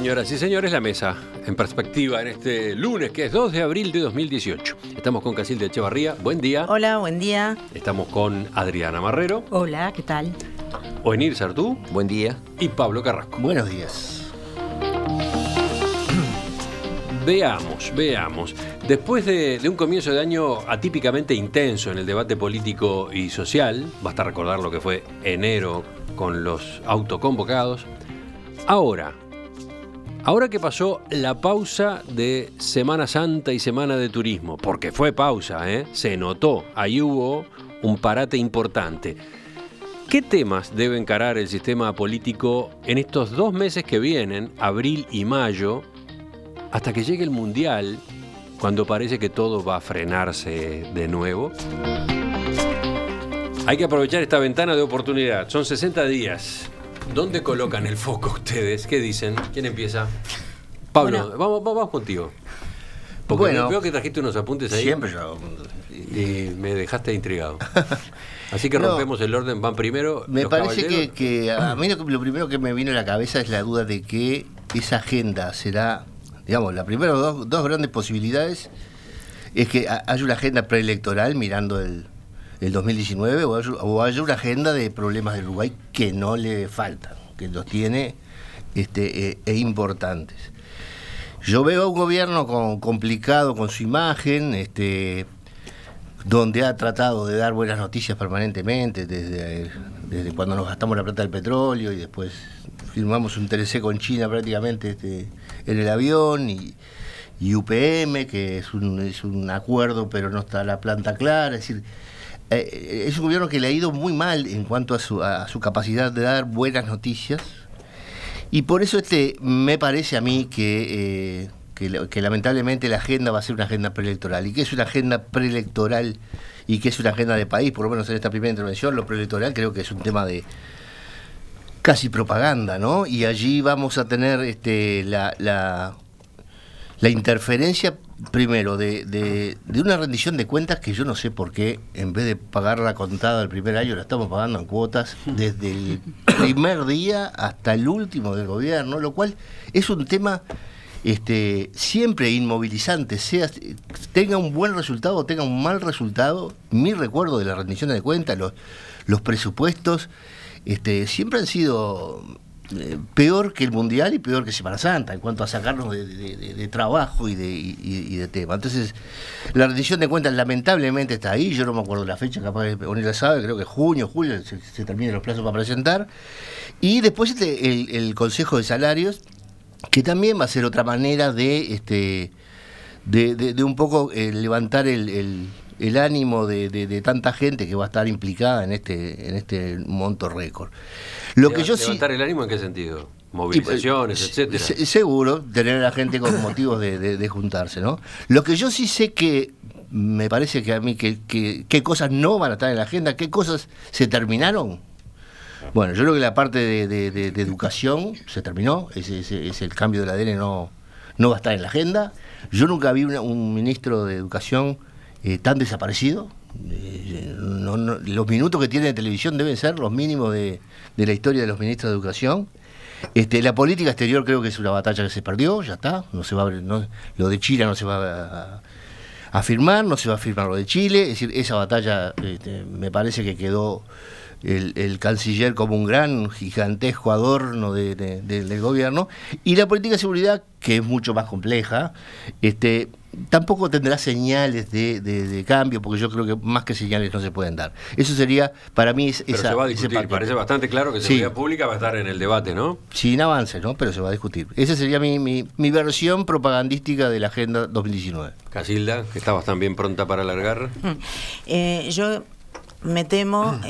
señoras y señores, la mesa en perspectiva en este lunes, que es 2 de abril de 2018. Estamos con Casilda Echevarría, buen día. Hola, buen día. Estamos con Adriana Marrero. Hola, ¿qué tal? Oenir Sartú. Buen día. Y Pablo Carrasco. Buenos días. Veamos. Después de un comienzo de año atípicamente intenso en el debate político y social, basta recordar lo que fue enero con los autoconvocados, ahora que pasó la pausa de Semana Santa y Semana de Turismo, porque fue pausa, se notó, ahí hubo un parate importante. ¿Qué temas debe encarar el sistema político en estos 2 meses que vienen, abril y mayo, hasta que llegue el Mundial, cuando parece que todo va a frenarse de nuevo? Hay que aprovechar esta ventana de oportunidad. Son 60 días. ¿Dónde colocan el foco ustedes? ¿Qué dicen? ¿Quién empieza? Pablo, bueno, vamos contigo. Porque bueno, veo que trajiste unos apuntes ahí. Siempre yo hago. Y me dejaste intrigado. Así que rompemos el orden, van primero. Me parece que a mí lo primero que me vino a la cabeza es la duda de que esa agenda será, digamos, las primeras dos grandes posibilidades es que haya una agenda preelectoral mirando el 2019 o haya una agenda de problemas de Uruguay que no le faltan, que los tiene e importantes. Yo veo a un gobierno complicado con su imagen, donde ha tratado de dar buenas noticias permanentemente, desde cuando nos gastamos la plata del petróleo y después firmamos un TLC con China prácticamente en el avión, y UPM, que es un acuerdo pero no está la planta clara. Es decir, es un gobierno que le ha ido muy mal en cuanto a su capacidad de dar buenas noticias, y por eso me parece a mí que lamentablemente la agenda va a ser una agenda preelectoral. ¿Y qué es una agenda preelectoral y qué es una agenda de país? Por lo menos en esta primera intervención, lo preelectoral creo que es un tema de casi propaganda, ¿no? Y allí vamos a tener la interferencia, primero, de una rendición de cuentas que yo no sé por qué, en vez de pagar la contada del primer año, la estamos pagando en cuotas desde el primer día hasta el último del gobierno, lo cual es un tema siempre inmovilizante, tenga un buen resultado o tenga un mal resultado. Mi recuerdo de la rendición de cuentas, los presupuestos, siempre han sido peor que el Mundial y peor que Semana Santa en cuanto a sacarnos de trabajo y de tema. Entonces, la rendición de cuentas lamentablemente está ahí. Yo no me acuerdo la fecha, capaz de Bonilla sabe, creo que junio, julio se terminan los plazos para presentar. Y después el Consejo de Salarios, que también va a ser otra manera de un poco levantar el ánimo de tanta gente que va a estar implicada en este monto récord. ¿Levantar el ánimo en qué sentido? Movilizaciones, etcétera. Seguro, tener a la gente con motivos de juntarse, ¿no? Lo que yo sí sé que me parece que a mí qué cosas no van a estar en la agenda, qué cosas se terminaron. Bueno, yo creo que la parte de educación se terminó, es el cambio del ADN, no va a estar en la agenda. Yo nunca vi un ministro de educación tan desaparecido. Los minutos que tiene de televisión deben ser los mínimos de la historia de los ministros de educación. La política exterior creo que es una batalla que se perdió, ya está, no se va a, lo de Chile no se va a firmar, no se va a firmar lo de Chile, es decir, esa batalla me parece que quedó el canciller como un gran, gigantesco adorno del gobierno, y la política de seguridad, que es mucho más compleja, tampoco tendrá señales de cambio, porque yo creo que más que señales no se pueden dar. Eso sería, para mí, pero se va a discutir, parece bastante claro que seguridad pública va a estar en el debate, ¿no? Sin avance, ¿no? Pero se va a discutir. Esa sería mi versión propagandística de la Agenda 2019. Casilda, que estabas también pronta para alargar. Yo me temo,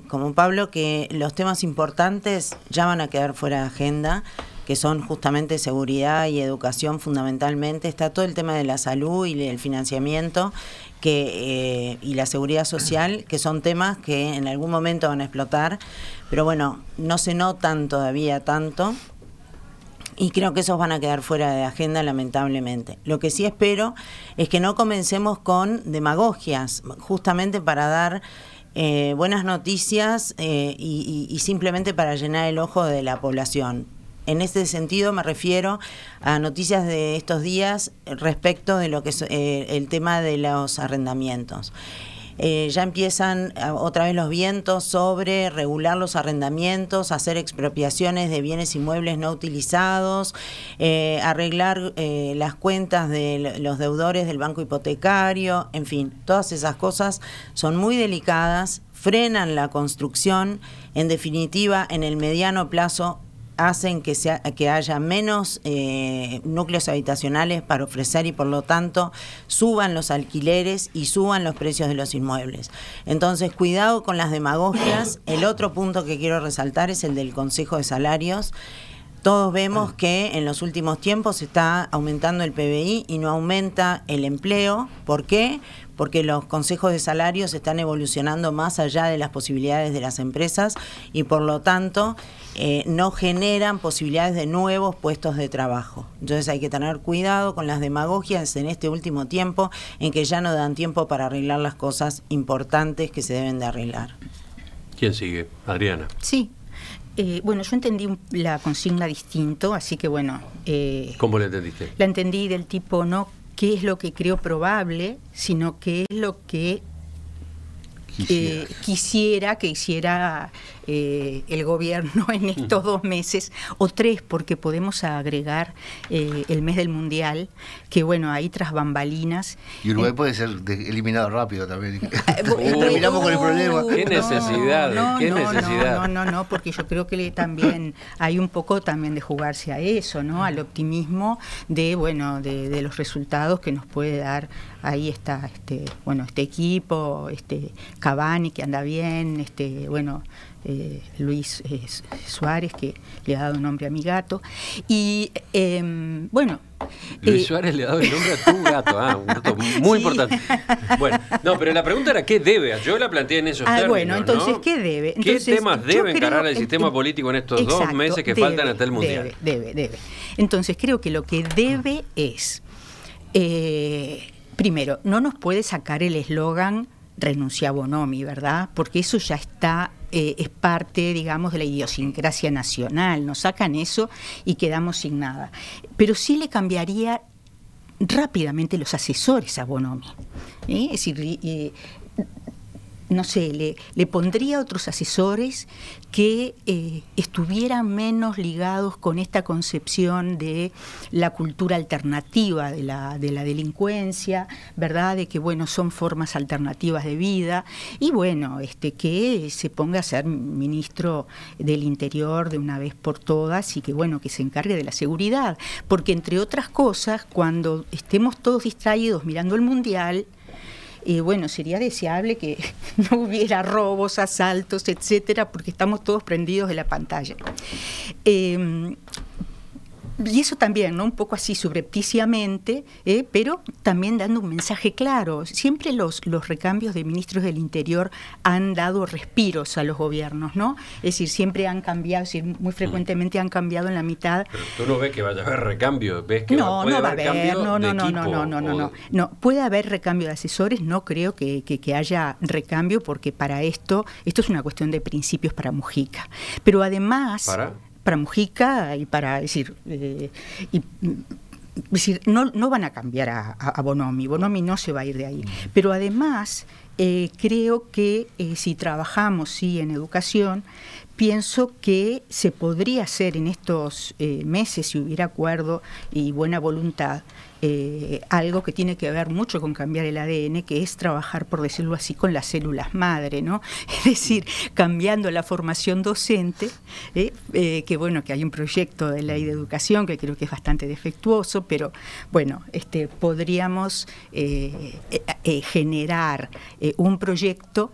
como Pablo, que los temas importantes ya van a quedar fuera de agenda, que son justamente seguridad y educación fundamentalmente. Está todo el tema de la salud y el financiamiento y la seguridad social, que son temas que en algún momento van a explotar, pero bueno, no se notan todavía tanto. Y creo que esos van a quedar fuera de agenda, lamentablemente. Lo que sí espero es que no comencemos con demagogias, justamente para dar buenas noticias y simplemente para llenar el ojo de la población. En este sentido me refiero a noticias de estos días respecto de lo que es el tema de los arrendamientos. Ya empiezan otra vez los vientos sobre regular los arrendamientos, hacer expropiaciones de bienes inmuebles no utilizados, arreglar las cuentas de los deudores del banco hipotecario, en fin, todas esas cosas son muy delicadas, frenan la construcción, en definitiva, en el mediano plazo hacen que haya menos núcleos habitacionales para ofrecer y por lo tanto suban los alquileres y suban los precios de los inmuebles. Entonces, cuidado con las demagogias. El otro punto que quiero resaltar es el del Consejo de Salarios. Todos vemos que en los últimos tiempos se está aumentando el PBI y no aumenta el empleo. ¿Por qué? Porque los consejos de salarios están evolucionando más allá de las posibilidades de las empresas y por lo tanto no generan posibilidades de nuevos puestos de trabajo. Entonces hay que tener cuidado con las demagogias en este último tiempo en que ya no dan tiempo para arreglar las cosas importantes que se deben de arreglar. ¿Quién sigue? Adriana. Sí. Bueno, yo entendí la consigna distinto, así que bueno... ¿Cómo la entendiste? La entendí del tipo, no qué es lo que creo probable, sino qué es lo que quisiera que hiciera el gobierno en estos 2 meses, o 3, porque podemos agregar el mes del Mundial, que bueno, ahí tras bambalinas... Y Uruguay puede ser eliminado rápido también. Terminamos con el problema. ¿Qué necesidad? ¿Qué necesidad? No, porque yo creo que también hay un poco también de jugarse a eso, ¿no? Al optimismo de, bueno, de los resultados que nos puede dar. Ahí está este equipo, Cavani que anda bien, Luis Suárez, que le ha dado nombre a mi gato. Y bueno... Luis Suárez le ha dado el nombre a tu gato, un dato muy importante. Bueno, no, pero la pregunta era ¿qué debe? Yo la planteé en esos términos, bueno, entonces, ¿no? ¿qué debe? ¿Qué temas debe encarar el sistema político en estos 2 meses que faltan hasta el Mundial? Debe. Entonces, creo que lo que debe es... primero, no nos puede sacar el eslogan renuncia a Bonomi, ¿verdad? Porque eso ya está, es parte, digamos, de la idiosincrasia nacional. Nos sacan eso y quedamos sin nada. Pero sí le cambiaría rápidamente los asesores a Bonomi. Es decir, no sé, le pondría otros asesores que estuvieran menos ligados con esta concepción de la cultura alternativa de la delincuencia, ¿verdad? De que, bueno, son formas alternativas de vida. Y, bueno, que se ponga a ser ministro del Interior de una vez por todas y que, bueno, que se encargue de la seguridad. Porque, entre otras cosas, cuando estemos todos distraídos mirando el Mundial... bueno, sería deseable que no hubiera robos, asaltos, etcétera, porque estamos todos prendidos de la pantalla. Y eso también, ¿no? Un poco así subrepticiamente, pero también dando un mensaje claro. Siempre los recambios de ministros del Interior han dado respiros a los gobiernos, ¿no? Es decir, siempre han cambiado, es decir, muy frecuentemente han cambiado en la mitad. Pero tú no ves que vaya a haber recambio, ves que no va a haber cambio de equipo. No, puede haber recambio de asesores, no creo que haya recambio, porque para esto es una cuestión de principios para Mujica. Pero además... ¿Para Mujica y para, es decir, no van a cambiar a Bonomi. Bonomi no se va a ir de ahí. Pero además, creo que si trabajamos en educación, pienso que se podría hacer en estos meses, si hubiera acuerdo y buena voluntad, algo que tiene que ver mucho con cambiar el ADN, que es trabajar, por decirlo así, con las células madre, ¿no? Es decir, cambiando la formación docente, que bueno, que hay un proyecto de ley de educación que creo que es bastante defectuoso, pero bueno, podríamos generar un proyecto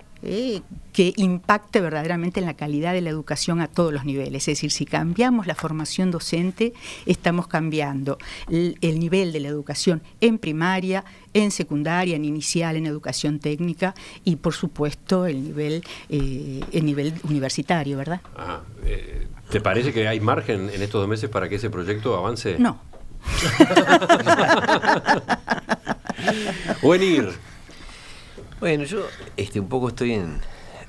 que impacte verdaderamente en la calidad de la educación a todos los niveles. Es decir, si cambiamos la formación docente, estamos cambiando el nivel de la educación en primaria, en secundaria, en inicial, en educación técnica y, por supuesto, el nivel universitario, ¿verdad? Ajá. ¿Te parece que hay margen en estos 2 meses para que ese proyecto avance? No. Wenir. Bueno, yo un poco estoy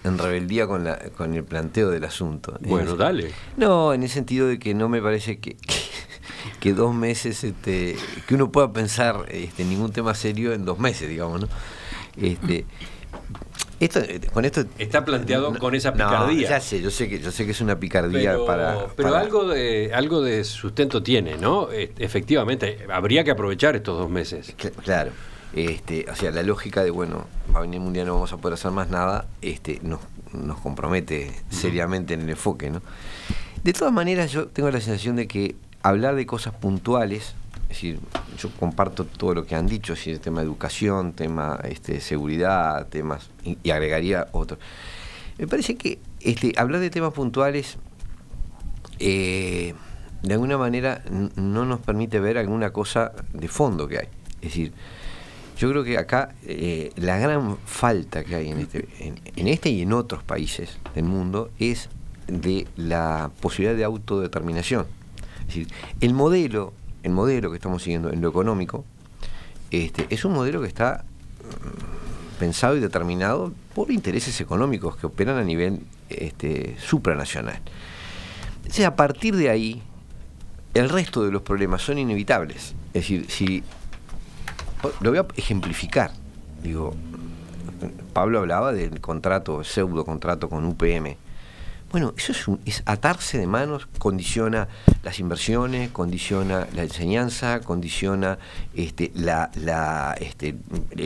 en rebeldía con el planteo del asunto. Bueno, dale. No, en el sentido de que no me parece que 2 meses, que uno pueda pensar ningún tema serio en 2 meses, digamos, ¿no? Con esto está planteado con esa picardía. No, ya sé, yo sé que es una picardía pero algo de sustento tiene, ¿no? Efectivamente, habría que aprovechar estos 2 meses. Claro. O sea, la lógica de, bueno, va a venir el mundial, no vamos a poder hacer más nada, nos compromete seriamente en el enfoque, ¿no? De todas maneras, yo tengo la sensación de que hablar de cosas puntuales, es decir, yo comparto todo lo que han dicho, es decir, el tema de educación, tema seguridad, temas, y agregaría otros. Me parece que hablar de temas puntuales de alguna manera no nos permite ver alguna cosa de fondo que hay. Es decir, yo creo que acá la gran falta que hay en este y en otros países del mundo es de la posibilidad de autodeterminación. Es decir, el modelo que estamos siguiendo en lo económico es un modelo que está pensado y determinado por intereses económicos que operan a nivel supranacional. Entonces, a partir de ahí, el resto de los problemas son inevitables. Es decir, lo voy a ejemplificar. Digo, Pablo hablaba del pseudo contrato con UPM. Bueno, eso es atarse de manos, condiciona las inversiones, condiciona la enseñanza, condiciona el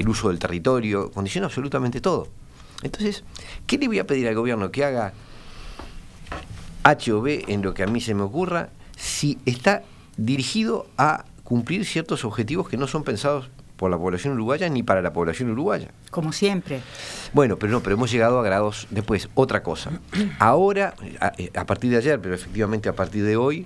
uso del territorio, condiciona absolutamente todo. Entonces, ¿qué le voy a pedir al gobierno? Que haga H o B en lo que a mí se me ocurra, si está dirigido a cumplir ciertos objetivos que no son pensados por la población uruguaya ni para la población uruguaya. Como siempre. Bueno, pero hemos llegado a grados después. Otra cosa. Ahora, a partir de ayer, pero efectivamente a partir de hoy,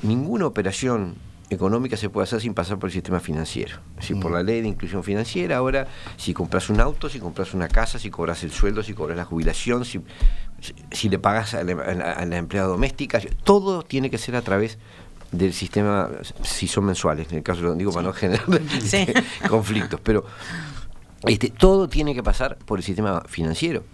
ninguna operación económica se puede hacer sin pasar por el sistema financiero. Es decir, por la ley de inclusión financiera, ahora, si compras un auto, si compras una casa, si cobras el sueldo, si cobras la jubilación, si le pagas a la empleada doméstica, todo tiene que ser a través del sistema, si son mensuales, en el caso lo digo para no generar conflictos, pero todo tiene que pasar por el sistema financiero.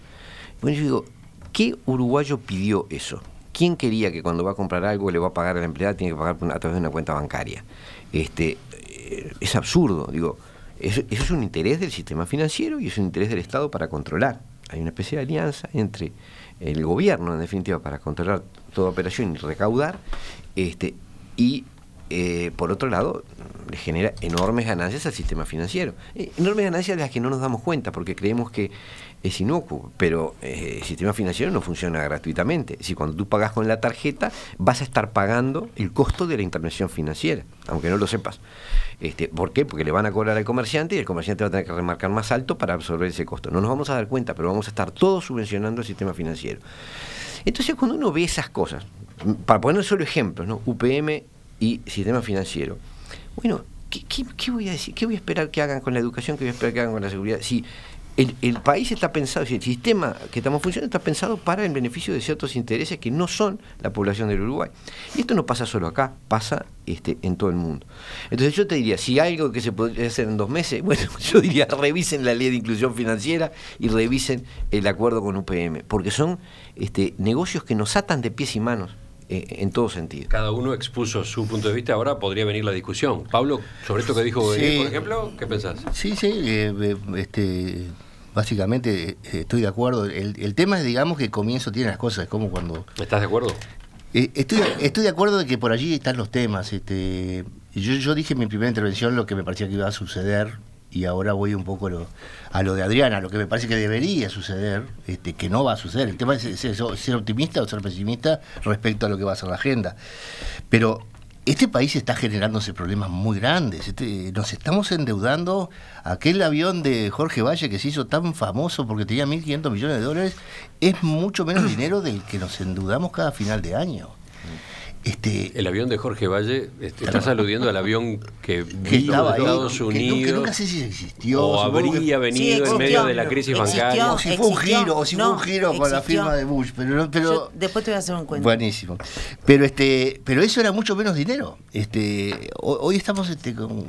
Bueno, yo digo, ¿qué uruguayo pidió eso? ¿Quién quería que cuando va a comprar algo le va a pagar a la empleada, tiene que pagar a través de una cuenta bancaria? Es absurdo, digo, eso es un interés del sistema financiero y es un interés del Estado para controlar. Hay una especie de alianza entre el gobierno, en definitiva, para controlar toda operación y recaudar, y por otro lado le genera enormes ganancias al sistema financiero, enormes ganancias de las que no nos damos cuenta porque creemos que es inocuo, pero el sistema financiero no funciona gratuitamente. Si cuando tú pagas con la tarjeta vas a estar pagando el costo de la intervención financiera, aunque no lo sepas. ¿Por qué? Porque le van a cobrar al comerciante y el comerciante va a tener que remarcar más alto para absorber ese costo. No nos vamos a dar cuenta, pero vamos a estar todos subvencionando el sistema financiero. Entonces, cuando uno ve esas cosas, para poner solo ejemplos, ¿no? UPM y sistema financiero, bueno, ¿qué voy a decir? ¿Qué voy a esperar que hagan con la educación? ¿Qué voy a esperar que hagan con la seguridad? Si el país está pensado, si el sistema que estamos funcionando está pensado para el beneficio de ciertos intereses que no son la población del Uruguay. Y esto no pasa solo acá, pasa en todo el mundo. Entonces yo te diría, si hay algo que se podría hacer en 2 meses, bueno, yo diría, revisen la ley de inclusión financiera y revisen el acuerdo con UPM, porque son negocios que nos atan de pies y manos. En todo sentido. Cada uno expuso su punto de vista, ahora podría venir la discusión. Pablo, sobre esto que dijo, sí, por ejemplo, ¿qué pensás? Sí, básicamente estoy de acuerdo. El tema es, digamos, que el comienzo tiene las cosas, es como cuando... ¿Estás de acuerdo? Estoy de acuerdo de que por allí están los temas. Yo dije en mi primera intervención lo que me parecía que iba a suceder, y ahora voy un poco a lo de Adriana, lo que me parece que debería suceder, que no va a suceder. El tema es ser optimista o ser pesimista respecto a lo que va a ser la agenda. Pero este país está generándose problemas muy grandes. Nos estamos endeudando. Aquel avión de Jorge Valle que se hizo tan famoso porque tenía 1.500 millones de dólares es mucho menos dinero del que nos endeudamos cada final de año. El avión de Jorge Valle, estás aludiendo al avión que vino de Estados Unidos, que nunca sé si existió, o habría venido en medio de la crisis bancaria. O si fue un giro, fue un giro con la firma de Bush. Pero yo después te voy a hacer un cuento. Buenísimo. Pero eso era mucho menos dinero. Hoy estamos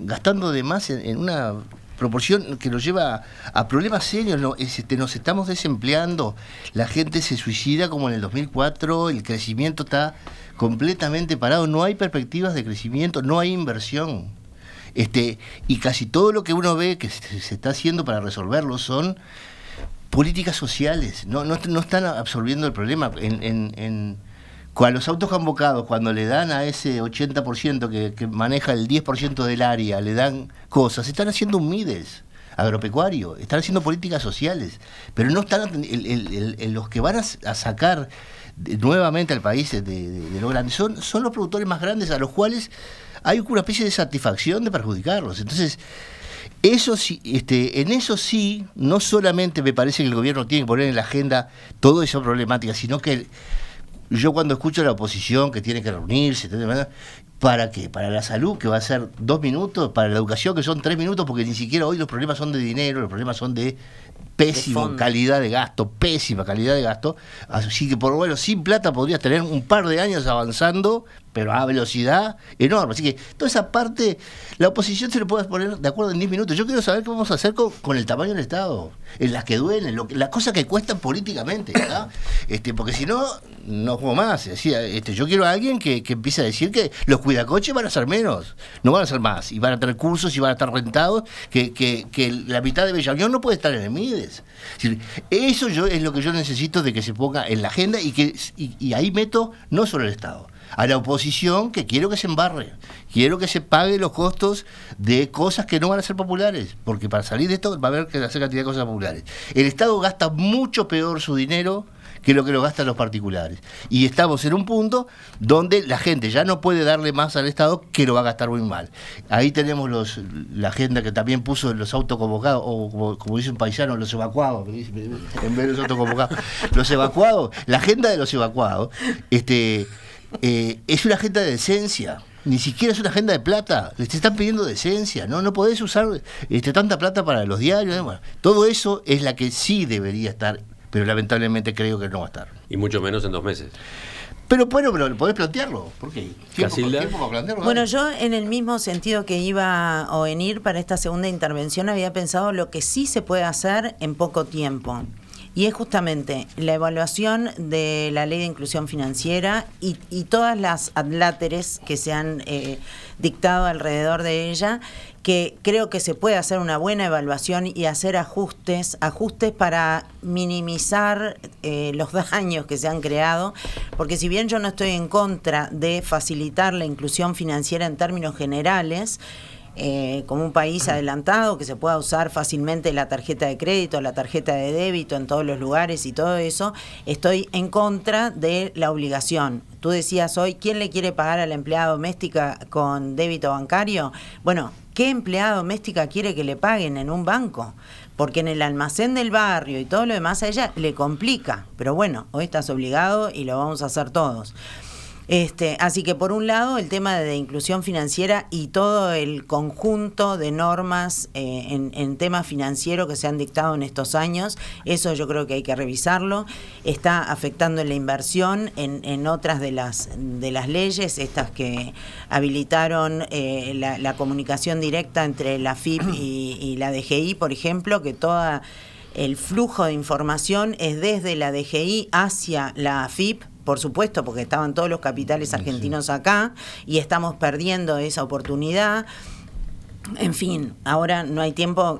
gastando de más en una proporción que nos lleva a problemas serios. Nos estamos desempleando, la gente se suicida como en el 2004, el crecimiento está completamente parado, no hay perspectivas de crecimiento, no hay inversión. Y casi todo lo que uno ve que se está haciendo para resolverlo son políticas sociales, no están absorbiendo el problema. A los autoconvocados, cuando le dan a ese 80% que maneja el 10% del área, le dan cosas, están haciendo un MIDES agropecuario, están haciendo políticas sociales, pero no están los que van a sacar nuevamente al país de lo grande, son los productores más grandes, a los cuales hay una especie de satisfacción de perjudicarlos. Entonces, eso sí, en eso sí, no solamente me parece que el gobierno tiene que poner en la agenda toda esa problemática, sino que yo cuando escucho a la oposición que tiene que reunirse, ¿para qué? Para la salud, que va a ser 2 minutos, para la educación, que son 3 minutos, porque ni siquiera hoy los problemas son de dinero, los problemas son de pésima calidad de gasto, así que por lo menos sin plata podrías tener un par de años avanzando, pero a velocidad enorme. Así que toda esa parte, la oposición se le puede poner de acuerdo en 10 minutos. Yo quiero saber qué vamos a hacer con el tamaño del Estado, en las que duelen, las cosas que cuestan políticamente, ¿verdad? Porque si no, no juego más. Yo quiero a alguien que empiece a decir que los cuidacoches van a ser menos, no van a ser más, y van a tener cursos y van a estar rentados, que la mitad de Bellañón no puede estar en el MIDES. Es decir, eso es lo que yo necesito de que se ponga en la agenda y ahí meto no solo el Estado, a la oposición, que quiero que se embarre, quiero que se pague los costos de cosas que no van a ser populares, porque para salir de esto va a haber que hacer cantidad de cosas populares. El Estado gasta mucho peor su dinero que lo gastan los particulares. Y estamos en un punto donde la gente ya no puede darle más al Estado, que lo va a gastar muy mal. Ahí tenemos la agenda que también puso los autoconvocados, o como dice un paisano, los evacuados, en vez de los autoconvocados. Los evacuados, la agenda de los evacuados, es una agenda de decencia. Ni siquiera es una agenda de plata. Les están pidiendo decencia. No podés usar tanta plata para los diarios. Bueno, todo eso es la que sí debería estar, pero lamentablemente creo que no va a estar. Y mucho menos en 2 meses. Pero podés plantearlo. ¿Por qué? ¿Tiempo para plantearlo? Bueno, yo en el mismo sentido que iba a venir para esta segunda intervención, había pensado lo que sí se puede hacer en poco tiempo. Y es justamente la evaluación de la Ley de Inclusión Financiera y todas las adláteres que se han dictado alrededor de ella, que creo que se puede hacer una buena evaluación y hacer ajustes para minimizar los daños que se han creado, porque si bien yo no estoy en contra de facilitar la inclusión financiera en términos generales, como un país adelantado, que se pueda usar fácilmente la tarjeta de crédito, la tarjeta de débito en todos los lugares y todo eso, estoy en contra de la obligación. Tú decías hoy, ¿quién le quiere pagar a la empleada doméstica con débito bancario? Bueno, ¿qué empleada doméstica quiere que le paguen en un banco? Porque en el almacén del barrio y todo lo demás a ella le complica. Pero bueno, hoy estás obligado y lo vamos a hacer todos. Así que por un lado el tema de inclusión financiera y todo el conjunto de normas en tema financiero que se han dictado en estos años, eso yo creo que hay que revisarlo. Está afectando la inversión en otras de las leyes, estas que habilitaron la comunicación directa entre la AFIP y la DGI, por ejemplo, que toda el flujo de información es desde la DGI hacia la AFIP, por supuesto, porque estaban todos los capitales argentinos acá y estamos perdiendo esa oportunidad. En fin, ahora no hay tiempo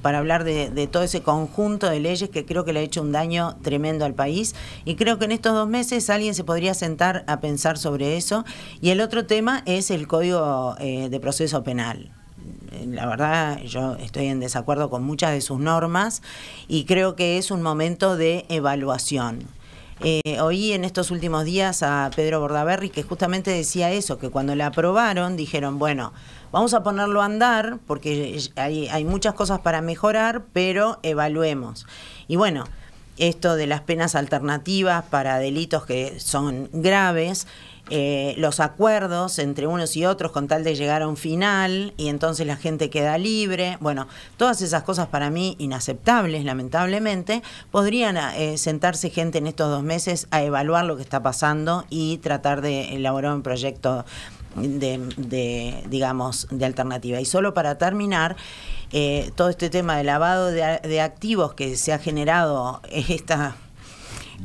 para hablar de todo ese conjunto de leyes que creo que le ha hecho un daño tremendo al país, y creo que en estos 2 meses alguien se podría sentar a pensar sobre eso. Y el otro tema es el Código de Proceso Penal. La verdad, yo estoy en desacuerdo con muchas de sus normas y creo que es un momento de evaluación. Oí en estos últimos días a Pedro Bordaberry que justamente decía eso, que cuando la aprobaron dijeron, bueno, vamos a ponerlo a andar porque hay muchas cosas para mejorar, pero evaluemos. Y bueno, esto de las penas alternativas para delitos que son graves, los acuerdos entre unos y otros con tal de llegar a un final y entonces la gente queda libre. Bueno, todas esas cosas para mí inaceptables, lamentablemente. Podrían sentarse gente en estos 2 meses a evaluar lo que está pasando y tratar de elaborar un proyecto de alternativa. Y solo para terminar, todo este tema de lavado de activos que se ha generado, esta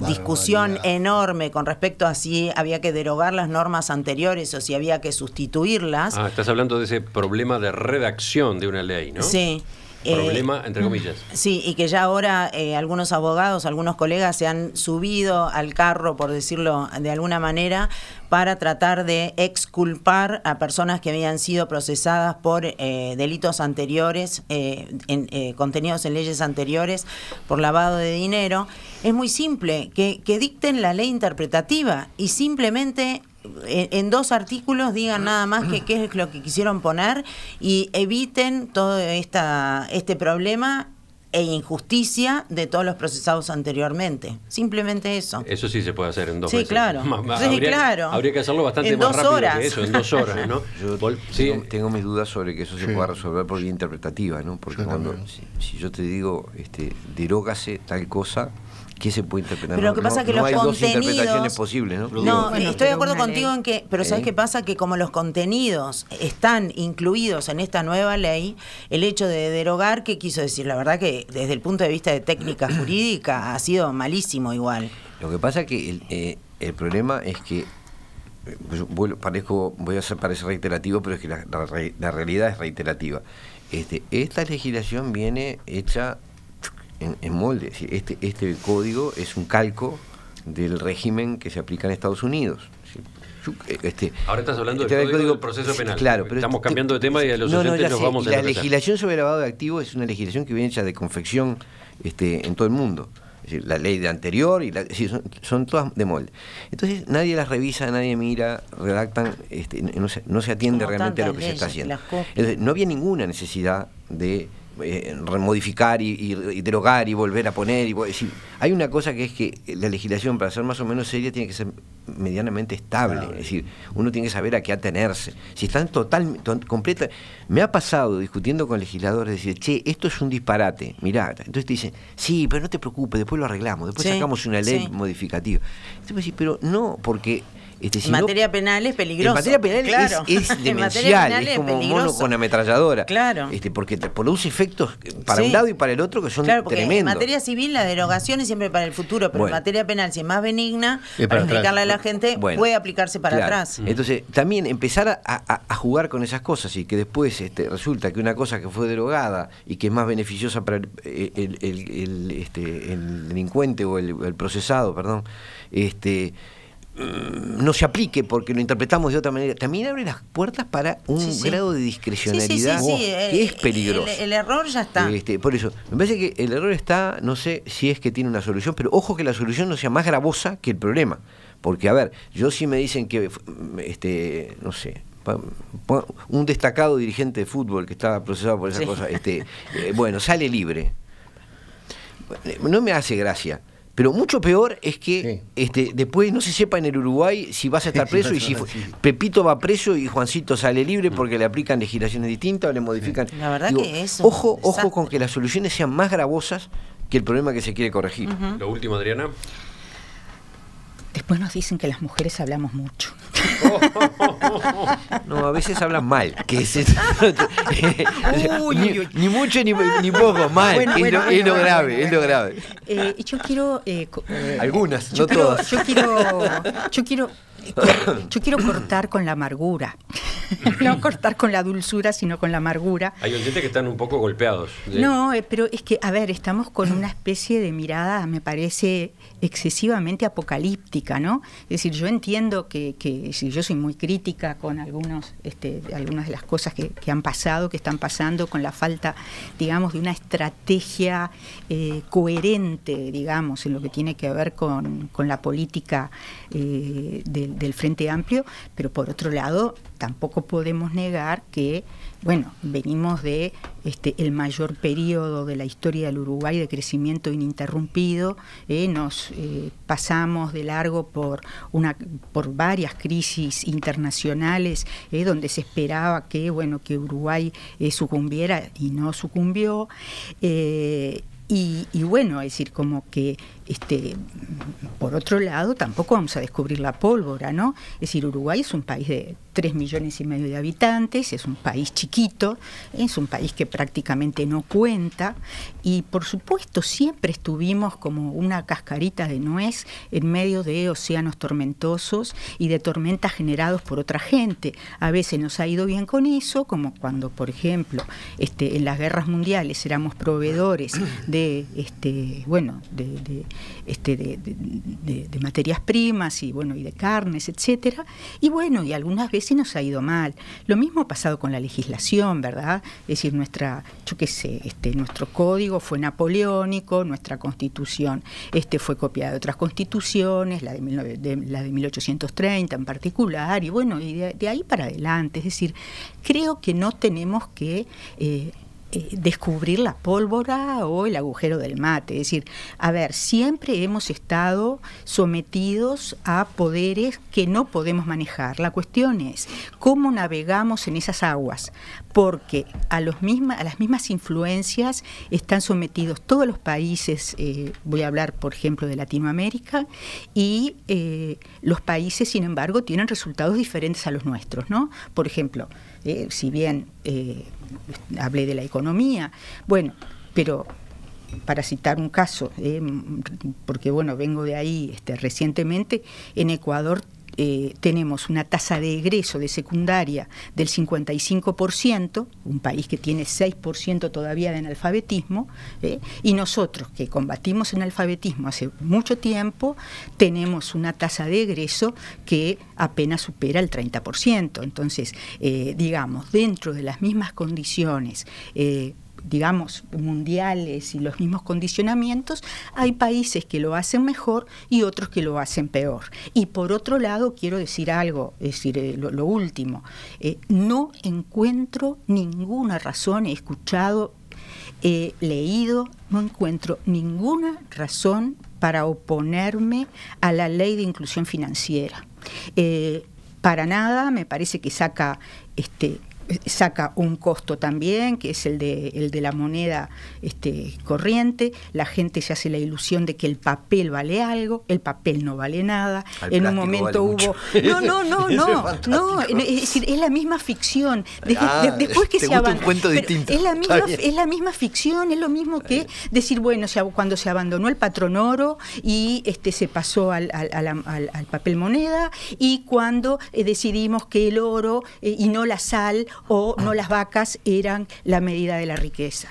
discusión enorme con respecto a si había que derogar las normas anteriores o si había que sustituirlas. Estás hablando de ese problema de redacción de una ley, ¿no? Sí. Problema, entre comillas. Sí, y que ya ahora algunos abogados, algunos colegas se han subido al carro, por decirlo de alguna manera, para tratar de exculpar a personas que habían sido procesadas por delitos anteriores, contenidos en leyes anteriores, por lavado de dinero. Es muy simple, que dicten la ley interpretativa y simplemente en 2 artículos digan nada más que qué es lo que quisieron poner y eviten todo este problema e injusticia de todos los procesados anteriormente. Simplemente eso. Eso sí se puede hacer en 2 sí, meses. Claro. Claro. Habría que hacerlo bastante más rápido que eso, en 2 horas, ¿no? Yo tengo mis dudas sobre que eso se pueda resolver por vía interpretativa, ¿no? Porque si yo te digo, derógase tal cosa, ¿qué se puede interpretar? Pero lo que pasa es que los hay contenidos... 2 interpretaciones posibles, ¿no? No, estoy de acuerdo contigo en que... Pero ¿sabes qué pasa? Que como los contenidos están incluidos en esta nueva ley, el hecho de derogar, ¿qué quiso decir? La verdad que desde el punto de vista de técnica jurídica ha sido malísimo igual. Lo que pasa es que el problema es que voy a parecer reiterativo, pero es que la realidad es reiterativa. Esta legislación viene hecha en molde. Este código es un calco del régimen que se aplica en Estados Unidos. Ahora estás hablando del código del proceso penal. Claro, pero estamos cambiando de tema y a los oyentes nos vamos a la legislación sobre lavado de activos es una legislación que viene hecha de confección en todo el mundo. Es decir, la ley de anterior son todas de molde. Entonces nadie las revisa, nadie mira, redactan, no se atiende realmente a lo que se está haciendo. Entonces, no había ninguna necesidad de remodificar y derogar y volver a poner. Es decir, hay una cosa que es que la legislación, para ser más o menos seria, tiene que ser medianamente estable. Es decir, uno tiene que saber a qué atenerse. Si están completa. Me ha pasado discutiendo con legisladores, decir, che, esto es un disparate, mirá. Entonces te dicen, sí, pero no te preocupes, después lo arreglamos, después sacamos una ley modificativa. Entonces, pero no, porque en materia penal es peligroso. En materia penal es demencial, es como un mono con ametralladora. Claro. Porque te produce efectos para un lado y para el otro que son tremendos. En materia civil la derogación es siempre para el futuro, pero en materia penal, si es más benigna, para explicarle a la gente, puede aplicarse para atrás. Entonces, también empezar a jugar con esas cosas y que después resulta que una cosa que fue derogada y que es más beneficiosa para el delincuente o el procesado, perdón, no se aplique porque lo interpretamos de otra manera, también abre las puertas para un grado de discrecionalidad que es peligroso. El error ya está. Por eso, me parece que el error está, no sé si es que tiene una solución, pero ojo que la solución no sea más gravosa que el problema. Porque, a ver, yo sí me dicen que, no sé, un destacado dirigente de fútbol que estaba procesado por esa cosa, bueno, sale libre. No me hace gracia. Pero mucho peor es que después no se sepa en el Uruguay si vas a estar preso y si Pepito va preso y Juancito sale libre porque le aplican legislaciones distintas o le modifican. La verdad que es ojo con que las soluciones sean más gravosas que el problema que se quiere corregir. Lo último, Adriana. Después nos dicen que las mujeres hablamos mucho. No, a veces hablan mal. Que es ni mucho ni poco, mal. Es lo grave. Yo quiero... algunas, no todas. Yo quiero cortar con la amargura. No cortar con la dulzura, sino con la amargura. Hay oyentes que están un poco golpeados. No, pero es que, a ver, estamos con una especie de mirada, me parece, excesivamente apocalíptica, ¿no? Es decir, yo entiendo que si yo soy muy crítica con algunas de las cosas que han pasado, que están pasando, con la falta, digamos, de una estrategia coherente, digamos, en lo que tiene que ver con la política del Frente Amplio, pero por otro lado tampoco podemos negar que, bueno, venimos de el mayor periodo de la historia del Uruguay de crecimiento ininterrumpido, nos pasamos de largo por varias crisis internacionales, donde se esperaba que Uruguay sucumbiera y no sucumbió. Y bueno, es decir, como que por otro lado, tampoco vamos a descubrir la pólvora, ¿no? Es decir, Uruguay es un país de 3,5 millones de habitantes, es un país chiquito, es un país que prácticamente no cuenta, y por supuesto siempre estuvimos como una cascarita de nuez en medio de océanos tormentosos y de tormentas generados por otra gente. A veces nos ha ido bien con eso, como cuando, por ejemplo, en las guerras mundiales éramos proveedores de materias primas y de carnes, etcétera, y algunas veces nos ha ido mal. Lo mismo ha pasado con la legislación, ¿verdad? Es decir, nuestro código fue napoleónico, nuestra constitución fue copiada de otras constituciones, la de 1830 en particular, y de ahí para adelante. Es decir, creo que no tenemos que descubrir la pólvora o el agujero del mate. Es decir, siempre hemos estado sometidos a poderes que no podemos manejar. La cuestión es cómo navegamos en esas aguas, porque a las mismas influencias están sometidos todos los países, voy a hablar, por ejemplo, de Latinoamérica, y los países, sin embargo, tienen resultados diferentes a los nuestros, ¿no? Por ejemplo, si bien hablé de la economía, pero para citar un caso, porque vengo de ahí recientemente, en Ecuador tenemos una tasa de egreso de secundaria del 55%, un país que tiene 6% todavía de analfabetismo, y nosotros que combatimos el analfabetismo hace mucho tiempo, tenemos una tasa de egreso que apenas supera el 30%. Entonces, dentro de las mismas condiciones mundiales y los mismos condicionamientos, hay países que lo hacen mejor y otros que lo hacen peor. Y por otro lado, quiero decir algo, lo último, no encuentro ninguna razón, he escuchado, he leído, no encuentro ninguna razón para oponerme a la ley de inclusión financiera. Para nada, me parece que saca un costo también, que es el de la moneda corriente. La gente se hace la ilusión de que el papel vale algo, el papel no vale nada. En un momento hubo... No, es decir, es la misma ficción. Después que se abandonó... Es la misma ficción, es lo mismo que decir, cuando se abandonó el patrón oro y se pasó al papel moneda, y cuando decidimos que el oro y no la sal o no las vacas eran la medida de la riqueza.